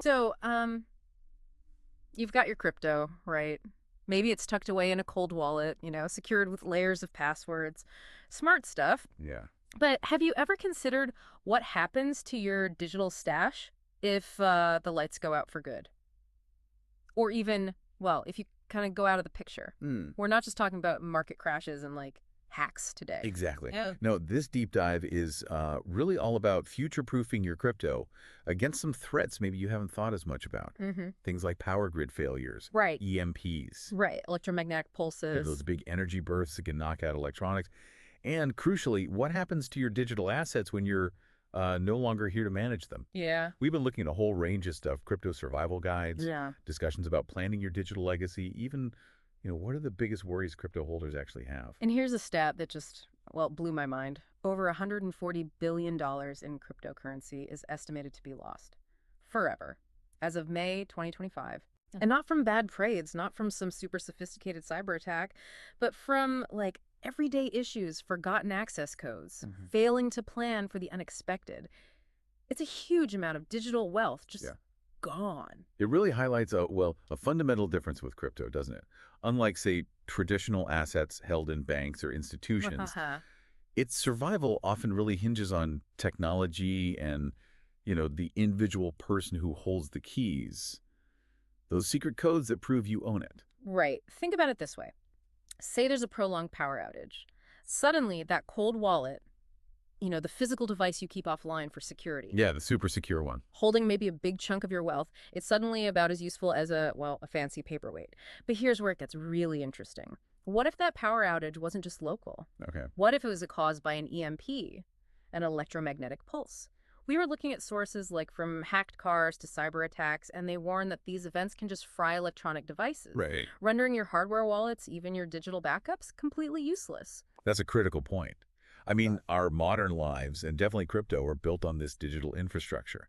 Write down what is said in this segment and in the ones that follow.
So, you've got your crypto, right? Maybe it's tucked away in a cold wallet, secured with layers of passwords. Smart stuff. Yeah. But have you ever considered what happens to your digital stash if the lights go out for good? Or even, well, if you kind of go out of the picture. Hmm. We're not just talking about market crashes and like hacks today. Exactly. Yeah. No, this deep dive is really all about future-proofing your crypto against some threats maybe you haven't thought as much about. Mm-hmm. Things like power grid failures, Right. EMPs, Right. Electromagnetic those pulses. big energy bursts that can knock out electronics, and crucially, what happens to your digital assets when you're no longer here to manage them? Yeah. We've been looking at a whole range of stuff, crypto survival guides, Yeah. discussions about planning your digital legacy, even, what are the biggest worries crypto holders actually have? And here's a stat that just, well, blew my mind. Over $140 billion in cryptocurrency is estimated to be lost forever as of May 2025. And not from bad trades, not from some super sophisticated cyber attack, but from like everyday issues, forgotten access codes, failing to plan for the unexpected. It's a huge amount of digital wealth just Yeah. gone. It really highlights a fundamental difference with crypto, doesn't it? Unlike, say, traditional assets held in banks or institutions, its survival often really hinges on technology and, the individual person who holds the keys, those secret codes that prove you own it. Right. Think about it this way. Say there's a prolonged power outage. Suddenly, that cold wallet, the physical device you keep offline for security, Yeah, the super secure one. holding maybe a big chunk of your wealth, it's suddenly about as useful as a fancy paperweight. But here's where it gets really interesting. What if that power outage wasn't just local? Okay. What if it was caused by an EMP, an electromagnetic pulse? We were looking at sources like from hacked cars to cyber attacks, and they warn that these events can just fry electronic devices, Right. rendering your hardware wallets, even your digital backups, completely useless. That's a critical point. I mean, our modern lives, and definitely crypto, are built on this digital infrastructure.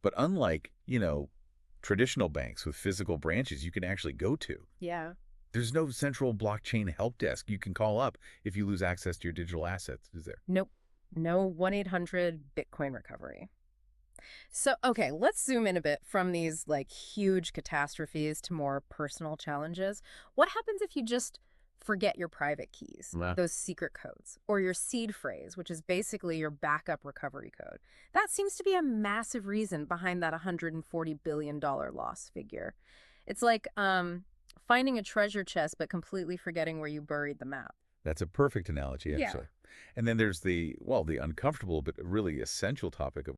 But unlike, traditional banks with physical branches you can actually go to, Yeah. there's no central blockchain help desk you can call up if you lose access to your digital assets, is there? Nope. No 1-800 Bitcoin recovery. So, okay, let's zoom in a bit from these like huge catastrophes to more personal challenges. What happens if you just forget your private keys, Yeah. those secret codes, or your seed phrase, which is basically your backup recovery code? That seems to be a massive reason behind that $140 billion loss figure. It's like finding a treasure chest but completely forgetting where you buried the map. That's a perfect analogy, Yeah. actually. And then there's the uncomfortable but really essential topic of